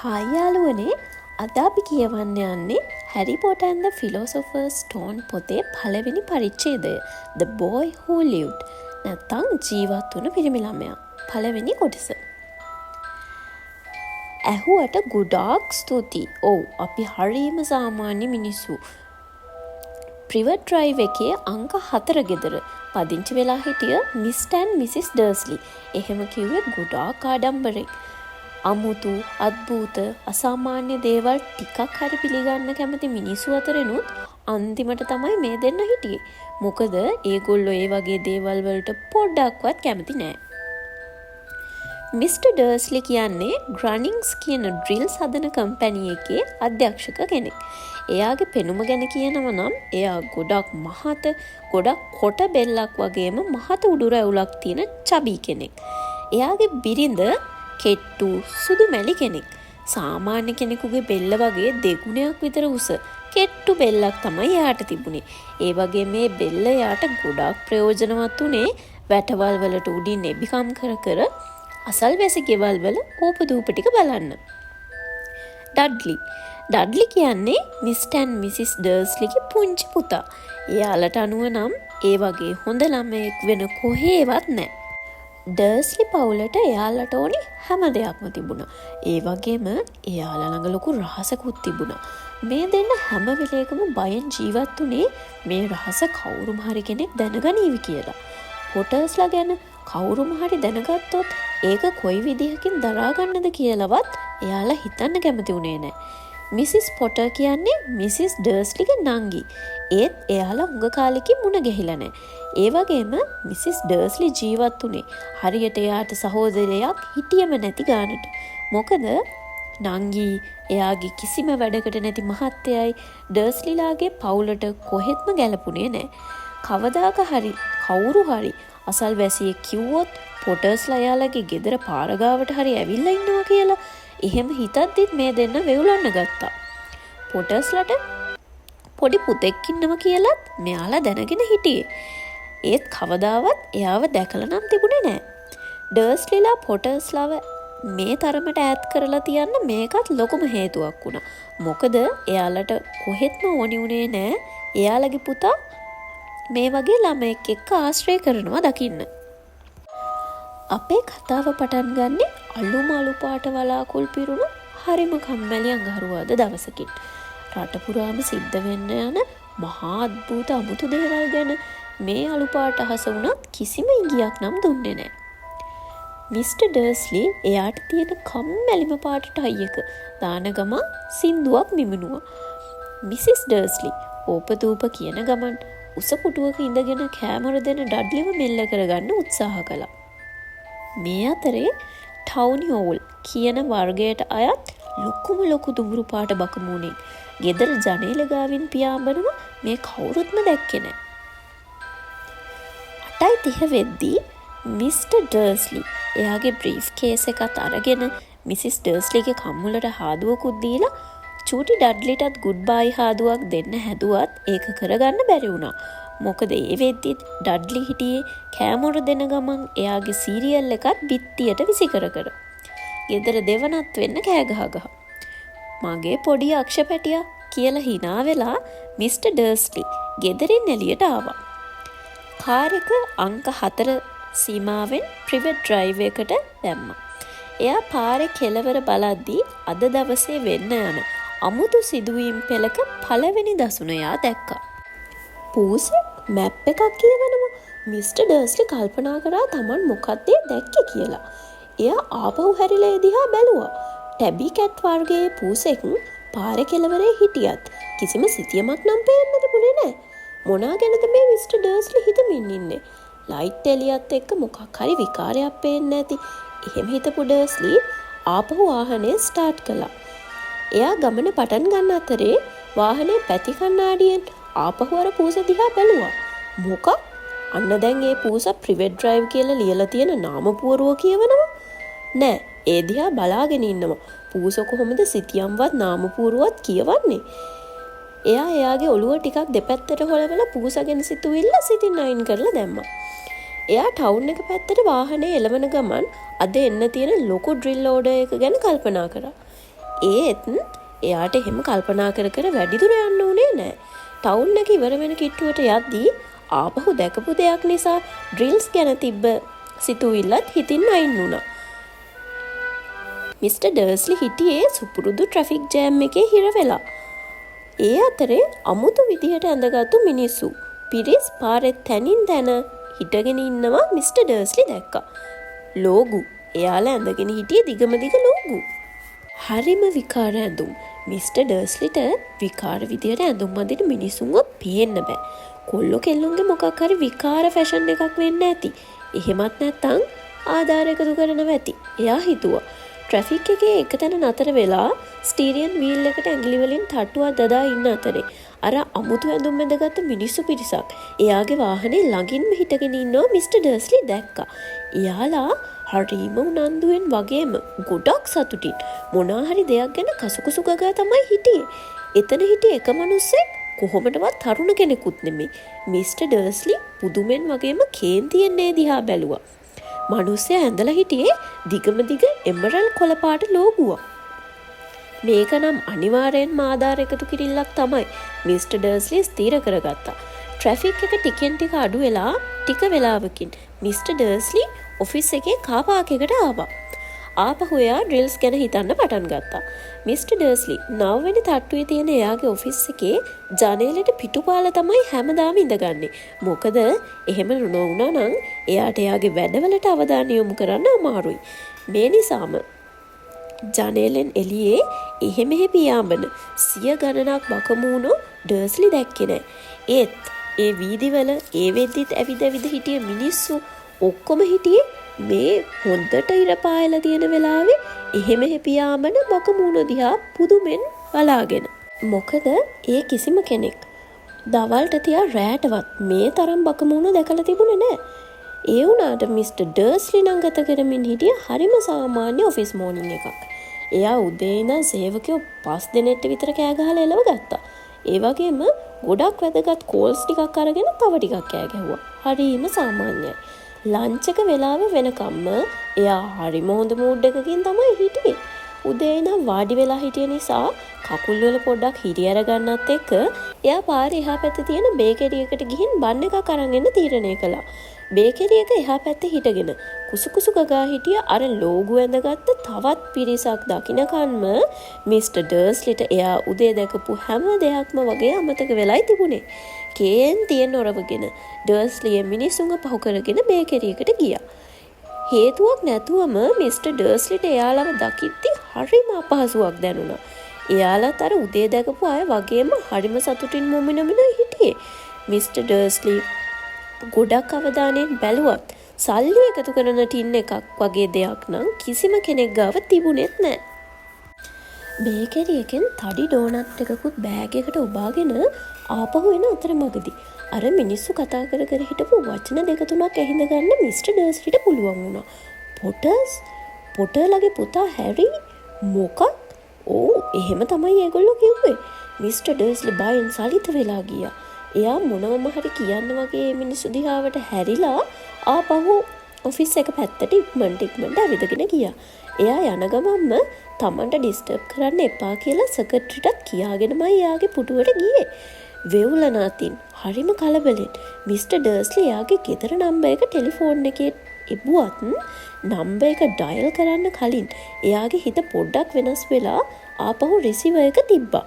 Hi යාළුවනේ, අද අපි කියවන්න යන්නේ හැරි Potter and the Philosopher's Stone පොතේ පළවෙනි පරිච්ඡේදය The Boy Who Lived නැත්නම් ජීවත් වුණ පිරිමි ළමයා පළවෙනි කොටස. ඇහුවට ගොඩාක් ස්තුතියි. ඔව් අපි හරීම සාමාන්‍ය මිනිස්සු. ප්‍රිවට් ඩ්‍රයිව් එකේ අංක 4 ගෙදර පදිංචි වෙලා හිටිය මිස්ටර් ඇන්ඩ් මිසිස් ඩර්ස්ලි. එහෙම කිව්වේ ගොඩාක් ආඩම්බරෙන්. අමුතු, අද්භූත, අසාමාන්‍ය දේවල් ටිකක් හරි පිළිගන්න කැමති මිනිස්සු අතරිනුත් අන්තිමට තමයි මේ දෙන්න හිටියේ. මොකද ඒගොල්ලෝ ඒ වගේ දේවල් වලට පොඩ්ඩක්වත් කැමති නෑ. මිස්ටර් ඩර්ස්ලි කියන්නේ ග්‍රනින්ග්ස් කියන ඩ්‍රිල්ස් හදන කම්පැනි එකේ අධ්‍යක්ෂක කෙනෙක්. එයාගේ පෙනුම ගැන කියනවා නම් එයා ගොඩක් මහත, ගොඩක් කොට බෙල්ලක් වගේම මහත උඩු රැවුලක් තියෙන චබි කෙනෙක්. එයාගේ බිරිඳ කෙට්ටු සුදු මැලි කෙනෙක්. සාමාන්‍ය කෙනෙකුගේ බෙල්ල වගේ දෙගුණයක් විතර උස කෙට්ටු බෙල්ලක් තමයි එයාට තිබුණේ. ඒ වගේ මේ බෙල්ල එයාට ගොඩක් ප්‍රයෝජනවත් උනේ වැටවල් වලට උඩින් එබිකම් කර කර අසල්වැසි ගෙවල් වල ඕපදූප ටික බලන්න. ඩඩ්ලි කියන්නේ මිස්ටර් ඇන්ඩ් මිසිස් ඩර්ස්ලිගේ පුංචි පුතා. එයාලට අනුව නම් ඒ වගේ හොඳ ළමයෙක් වෙන කොහේවත් නැහැ. ඩර්ස්ලි පවුලට එයාලට ඕනි හැම දෙයක්ම තිබුණා. ඒ වගේම එයාලා ළඟ ලොකු රහසකුත් තිබුණා. මේ දෙන්න හැම වෙලේකම බයෙන් ජීවත් වුණේ මේ රහස කවුරුම හරි කෙනෙක් දැනගනීවි කියලා. පොටර්ස්ලා ගැන කවුරුම හරි දැනගත්තොත් ඒක කොයි විදිහකින් දරා ගන්නද කියලාවත් එයාලා හිතන්න කැමති වුණේ නැහැ. මිසිස් පොටර් කියන්නේ මිසිස් ඩර්ස්ලිගේ නංගි. ඒත් එයාලා උඟ කාලෙකින් මුණ ගැහිලා නැහැ. ඒ වගේම මිසිස් ඩර්ස්ලි ජීවත් වුණේ හරියට එයාට සහෝදරයෙක් හිටියම නැති ගානට. මොකද නංගි එයාගේ කිසිම වැඩකට නැති මහත්තයයි ඩර්ස්ලිලාගේ පවුලට කොහෙත්ම ගැලපුණේ නැහැ. කවදාක හරි කවුරු හරි අසල්වැසියෙක් කිව්වොත් පොටර්ස්ලා එයාලගේ ගෙදර පාරගාවට හරි ඇවිල්ලා ඉන්නවා කියලා එහෙම හිතද්දිත් මේ දෙන්න වෙවුලන්න ගත්තා. පොටර්ස්ලට පොඩි පුතෙක් ඉන්නවා කියලත් මෙයාලා දැනගෙන හිටියේ. ඒත් කවදාවත් එයාව දැකලා නම් තිබුණේ නැහැ. ඩර්ස්ලිලා පොටර්ස්ලාව මේ තරමට ඈත් කරලා තියන්න මේකත් ලොකුම හේතුවක් වුණා. මොකද එයාලට කොහෙත්ම ඕනි උනේ නැහැ එයාලගේ පුතා මේ වගේ ළමයෙක් එක්ක ආශ්‍රය කරනවා දකින්න. අපේ කතාව පටන් ගන්නේ අලු මලු පාට වලාකුළු පිරුණු හරිම කම්මැලි අඟහරුවාද දවසකින්. රට පුරාම සිද්ධ වෙන්න යන මහා අද්භූත අමුතු දේවල් ගැන මේ අලු පාට අහස වුණත් කිසිම ඉඟියක් නම් දුන්නේ නැහැ. මිස්ටර් ඩර්ස්ලි එයාට තියෙන කම්මැලිම පාට ටයි එක දාන ගමන් සින්දුවක් මිමුණුවා. මිසිස් ඩර්ස්ලි ඕපදූප කියන ගමන් උස පුටුවක ඉඳගෙන කෑමර දෙන ඩඩ්ලිව මෙල්ල කරගන්න උත්සාහ කළා. මේ අතරේ ටවුනි ඕල් කියන වර්ගයට අයත් ලොකු දුඹුරු පාට බකමූණෙන් ගෙදර ජනේල ගාවින් පියාඹනව මේ කවුරුත්ම දැක්කේ නැහැ. 8:30 වෙද්දී මිස්ටර් ඩර්ස්ලි එයාගේ බ්‍රීෆ් කේස් එකත් අරගෙන මිසිස් ඩර්ස්ලිගේ කම්මුලට හාදුවකුත් දීලා චූටි ඩඩ්ලිටත් ගුඩ් බයි හාදුවක් දෙන්න හැදුවත් ඒක කරගන්න බැරි වුණා. මොකද ඒ වෙද්දිත් ඩඩ්ලි හිටියේ කෑමොර දෙන ගමන් එයාගේ සීරියල් එකත් බිත්තියට විසි කර කර. ගෙදර දෙවනත් වෙන්න කෑ ගහ. මගේ පොඩි අක්ෂ පැටියා කියලා hina වෙලා මිස්ටර් ඩර්ස්ලි ගෙදරින් එළියට ආවා. කාර් එක අංක 4 සීමාවෙන් ප්‍රිවට් ඩ්‍රයිව් එකට දැම්මා. එයා පාරේ කෙළවර බලද්දී අද දවසේ වෙන්න යන අමුතු සිදුවීම් පෙළක පළවෙනි දසුන එයා දැක්කා. පූසෙක් මැප් එකක් කියවනවා. මිස්ටර් ඩර්ස්ලි කල්පනා කරා Taman මොකක්ද දැක්කේ කියලා. එයා ආපහු හැරිලා දිහා බැලුවා. ටැබි කැට් වර්ගයේ පූසෙක් පාරේ කෙළවරේ හිටියත් කිසිම සිතියමක් නම් පේන්න තිබුණේ නැහැ. මොනා ගැනද මේ මිස්ටර් ඩර්ස්ලි හිතමින් ඉන්නේ? ලයිට් එළියත් එක්ක මොකක් හරි විකාරයක් පේන්නේ නැති. එහෙම හිතපු ඩර්ස්ලි ආපහු වාහනේ ස්ටාර්ට් කළා. එයා ගමන පටන් ගන්න අතරේ වාහනේ පැති කණ්ණාඩියෙන් ආපහු අර පූස දිහා බැලුවා. මොකක්? අන්න දැන් ඒ පූස ප්‍රිවට් ඩ්‍රයිව් කියලා ලියලා තියෙන නාම පුවරුව කියවනවා. නෑ, ඒ දිහා බලාගෙන ඉන්නවා. පූස කොහොමද සිතියම්වත් නාම පුවරුවත් කියවන්නේ? එයාගේ ඔළුව ටිකක් දෙපැත්තට හොලවලා පූස ගැන සිතුවිල්ල සිතින් අයින් කරලා දැම්මා. එයා ටවුන් එක පැත්තට වාහනේ එළවන ගමන් අද එන්න තියෙන ලොකු ඩ්‍රිල් ඕඩර් එක ගැන කල්පනා කරා. ඒත් එයාට එහෙම කල්පනා කර කර වැඩිදුර යන්න උනේ නෑ. ටවුන් එක ඉවර වෙන කිට්ටුවට යද්දී ආපහු දැකපු දෙයක් නිසා ඩ්‍රිල්ස් ගැන තිබ්බ සිතුවිල්ලත් හිතින් අයින් වුණා. මිස්ටර් ඩර්ස්ලි හිටියේ සුපුරුදු ට්‍රැෆික් ජෑම් එකේ හිර වෙලා. ඒ අතරේ අමුතු විදිහට ඇඳගත්තු මිනිස්සු පිරිස් පාරේ තැනින් තැන හිටගෙන ඉන්නවා මිස්ටර් ඩර්ස්ලි දැක්කා. ලෝගු එයාලා ඇඳගෙන හිටියේ දිගම දිග ලෝගු. හරිම විකාර ඇඳුම්. මිස්ටර් ඩර්ස්ලිට විකාර විදියට ඇඳුම් අඳින මිනිසුන්ව පේන්න බෑ. කොල්ලෝ කෙල්ලොන්ගේ මොකක් හරි විකාර ෆැෂන් එකක් වෙන්න ඇති. එහෙමත් නැත්නම් ආධාර එකතු කරනවා ඇති. එයා හිතුවා. ට්‍රැෆික් එකේ එක තැන නතර වෙලා ස්ටීරියන් වීල් එකට ඇඟිලි වලින් තට්ටුවක් දදා ඉන්න අතරේ අර අමුතු ඇඳුම් ඇඳගත්තු මිනිස්සු පිරිසක් එයාගේ වාහනේ ළඟින්ම හිටගෙන ඉන්නවා මිස්ටර් ඩර්ස්ලි දැක්කා. එයාලා හරිම උනන්දුවෙන් වගේම ගොඩක් සතුටින් මොනවා හරි දෙයක් ගැන කසුකුසු ගගා තමයි හිටියේ. එතන හිටිය එක මිනිස්සෙක් කොහොමදවත් තරුණ කෙනෙකුත් නෙමෙයි. මිස්ටර් ඩර්ස්ලි පුදුමෙන් වගේම කේන්තියෙන් ඒ දිහා බැලුවා. මිනිස්සයා ඇඳලා හිටියේ දිගම දිග එමරල් කොළ පාට ලෝගුවක්. මේක නම් අනිවාර්යෙන්ම ආධාර එකතු කිරිල්ලක් තමයි මිස්ටර් ඩර්ස්ලි ස්ථිර කරගත්තා. ට්‍රැෆික් එක ටිකෙන් ටික අඩු වෙලා ටික වෙලාවකින් මිස්ටර් ඩර්ස්ලි ඔෆිස් එකේ කාර් පාක් එකට ආවා. ආපහු එයා ඩ්‍රිල්ස් ගැන හිතන්න පටන් ගත්තා. මිස්ටර් ඩර්ස්ලි 9 වෙනි තට්ටුවේ තියෙන එයාගේ ඔෆිස් එකේ ජනේලෙට පිටුපාලා තමයි හැමදාම ඉඳගන්නේ. මොකද එහෙම නොවුණා නම් එයාට එයාගේ වැඩවලට අවධානය යොමු කරන්න අමාරුයි. මේ නිසාම ජනේලෙන් එළියේ එහෙ මෙහෙ පියාඹන සිය ගණනක් බකමූණු ඩර්ස්ලි දැක්කේ නෑ. ඒත් ඒ වීදිවල ඒ වෙද්දිත් ඇවිද හිටිය මිනිස්සු ඔක්කොම හිටියේ මේ හොඳට ඉර පායලා තියෙන වෙලාවේ එහෙ මෙහෙ පියාඹන බකමූණු දිහා පුදුමෙන් බලාගෙන. මොකද ඒ කිසිම කෙනෙක් දවල්ට තියා රැටවත් මේ තරම් බකමූණු දැකලා තිබුණේ නෑ. ඒ වුණාට මිස්ටර් ඩර්ස්ලි නම් ගත කරමින් හිටිය හරිම සාමාන්‍ය ඔෆිස් මෝර්නින් එකක්. එයා උදේ ඉඳන් සේවකයෝ 5 දෙනෙක්ට විතර කෑ ගහලා එළව ගත්තා. ඒ වගේම ගොඩක් වැදගත් කෝල්ස් ටිකක් අරගෙන තව ටිකක් කෑ ගැහුවා. හරිම සාමාන්‍යයි. ලන්ච් එක වෙලාව වෙනකම්ම එයා හරිම හොඳ මූඩ් එකකින් තමයි හිටියේ. උදේ ඉඳන් වාඩි වෙලා හිටිය නිසා කකුල් වල පොඩ්ඩක් හිරි අර ගන්නත් එක්ක එයා පාරේ එහා පැත්තේ තියෙන බේකරි එකට ගිහින් බන් එකක් අරන් එන්න තීරණය කළා. බේකරි එක එහා පැත්තේ හිටගෙන කුසුකුසු ගගා හිටිය අර ලෝගු ඇඳගත්ත තවත් පිරිසක් දකින්නකන්ම මිස්ටර් ඩර්ස්ලිට එයා උදේ දැකපු හැම දෙයක්ම වගේ අමතක වෙලයි තිබුණේ. කේන්තියෙන් ඔරවගෙන ඩර්ස්ලිය මිනිසුන්ව පහු කරගෙන බේකරි එකට ගියා. හේතුවක් නැතුවම මිස්ටර් ඩර්ස්ලිට එයාලව දකිද්දි හරිම අපහසුයක් දැනුණා. එයාලත් අර උදේ දැකපු අය වගේම හරිම සතුටින් මොමිනමින හිටියේ. මිස්ටර් ඩර්ස්ලි ගොඩක් අවධානයෙන් බැලුවත් සල්ලි එකතු කරන ටින් එකක් වගේ දෙයක් නම් කිසිම කෙනෙක් ගාව තිබුණෙත් නෑ. බේකරි එකෙන් තඩි ඩෝනට් එකකුත් බෑග් එකට ඔබාගෙන ආපහු එන අතරමඟදී අර මිනිස්සු කතා කර කර හිටපු වචන දෙක තුනක් ඇහිඳ ගන්න මිස්ටර් ඩර්ස්ලිට පුළුවන් වුණා. පොටර්ලගේ පුතා හැරි මොකක්? ඕ එහෙම තමයි ඒගොල්ලෝ කිව්වේ. මිස්ටර් ඩර්ස්ලි බයෙන් සලිත වෙලා ගියා. එයා මොනවම හරි කියන්න වගේ මිනිස්සු දිහාවට හැරිලා ආපහු ඔෆිස් එක පැත්තට ඉක්මනට ඇවිදගෙන ගියා. එයා යන ගමන්ම තමන්ට ඩිස්ටර්බ් කරන්න එපා කියලා සෙක්‍රටරිටත් කියාගෙනමයි එයාගේ පුටුවට ගියේ. වෙවුලනාතින් හරිම කලබලෙන් මිස්ටර් ඩර්ස්ලි එයාගේ ගෙදර නම්බර් එක ටෙලිෆෝන් එකේ ඉබුවත් නම්බර් එක ඩයල් කරන්න කලින් එයාගේ හිත පොඩ්ඩක් වෙනස් වෙලා ආපහු රිසීවර් එක තිබ්බා.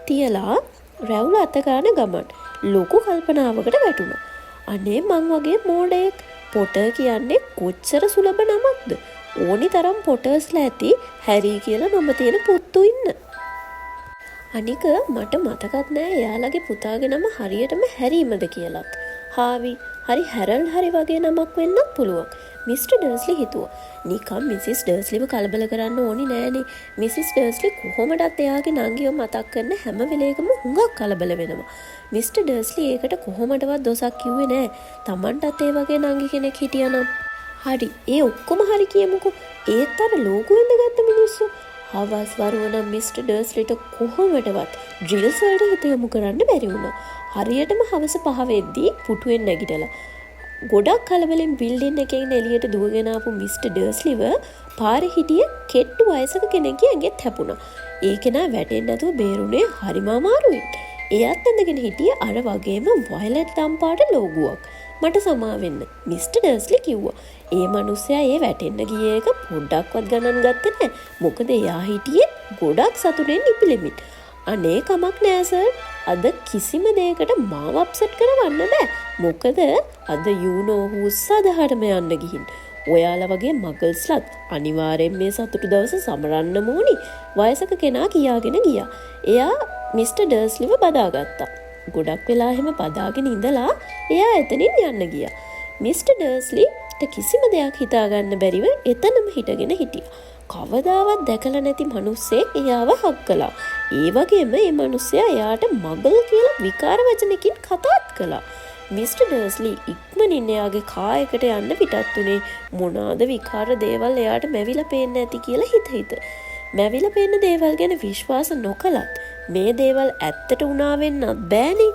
තියලා රැවුල අත ගන්න ගමන් ලොකු කල්පනාවකට වැටුණා. අනේ මං වගේ මෝඩයෙක් පොටර් කියන්නේ කොච්චර සුලභ නමක්ද? ඕනි තරම් පොටර්ස්ලා ඇති හැරි කියලා නම තියෙන පුත්තු ඉන්න. අනික මට මතකත් නෑ එයාලගේ පුතාගේ නම හරියටම හැරීමද කියලාත්. හාවි හරි හැරල්ඩ් හරි වගේ නමක් වෙන්නත් පුළුවන්. මිස්ටර් ඩර්ස්ලි හිතුවා. නිකම් මිසිස් ඩර්ස්ලිව කලබල කරන්න ඕනි නෑනේ. මිසිස් ඩර්ස්ලි කොහොමදත් එයාගේ නංගිව මතක් කරන හැම වෙලේකම හුඟක් කලබල වෙනවා. මිස්ටර් ඩර්ස්ලි ඒකට කොහොමදවත් දොසක් කිව්වේ නෑ. Tamanටත් ඒ වගේ නංගි කෙනෙක් හිටියානම්. හරි ඒ ඔක්කොම හරි කියමුකෝ. ඒත් අර ලෝගෝ ඉඳගත්ත මිනිස්සු හවස් වරුවනම් මිස්ටර් ඩර්ස්ලිට කොහොමදවත් ඩ්‍රිල්ස් වලට හිත යොමු කරන්න බැරි වුණා. හරියටම හවස 5 වෙද්දී පුටුවෙන් නැගිටලා ගොඩක් කලබලෙන් බිල්ඩින් එකෙන් එළියට දුවගෙන ආපු මිස්ටර් ඩර්ස්ලිව පාරේ හිටිය කෙට්ටු වයසක කෙනෙක්ගේ ඇඟෙත් හැපුණා. ඒ කෙනා වැටෙන්නේ නැතුව බේරුනේ හරිම අමාරුවෙන්. එයාත් ඇඳගෙන හිටියේ අර වගේම වයලට් දම්පාට ලෝගුවක්. මට සමා වෙන්න මිස්ටර් ඩර්ස්ලි කිව්වා. ඒ මිනිස්සයා ඒ වැටෙන්න ගිය එක පොඩ්ඩක්වත් ගණන් ගත්තේ නැහැ. මොකද එයා හිටියේ ගොඩක් සතුටෙන් ඉපිලෙමින්. අනේ කමක් නෑ සර්. අද කිසිම දෙයකට මාව අප්සෙට් කරවන්න බෑ. මොකද අද යූනෝ හූස් සදහටම යන්න ගිහින්. ඔයාලා වගේ මගල්ස්ලත් අනිවාර්යෙන් මේ සතුටු දවස සමරන්න ඕනි. වයසක කෙනා කියාගෙන ගියා. එයා මිස්ටර් ඩර්ස්ලිව බදාගත්තා. ගොඩක් වෙලා එහෙම බදාගෙන ඉඳලා එයා එතනින් යන්න ගියා. මිස්ටර් ඩර්ස්ලිට කිසිම දෙයක් හිතාගන්න බැරිව එතනම හිටගෙන හිටියා. කවදාවත් දැකලා නැති මිනිස්සෙක් එයාව හග් කළා. ඒ වගේම මේ මිනිස්සයා එයාට මගල් කියලා විකාර වචනකින් කතාත් කළා. මිස්ටර් ඩර්ස්ලි ඉක්මනින් එයාගේ කායකට යන්න පිටත් උනේ මොනවාද විකාර දේවල් එයාට මැවිලා පේන්නේ නැති කියලා හිත. මැවිලා පේන දේවල් ගැන විශ්වාස නොකලත් මේ දේවල් ඇත්තට වුණා වෙන්නත් බෑනේ.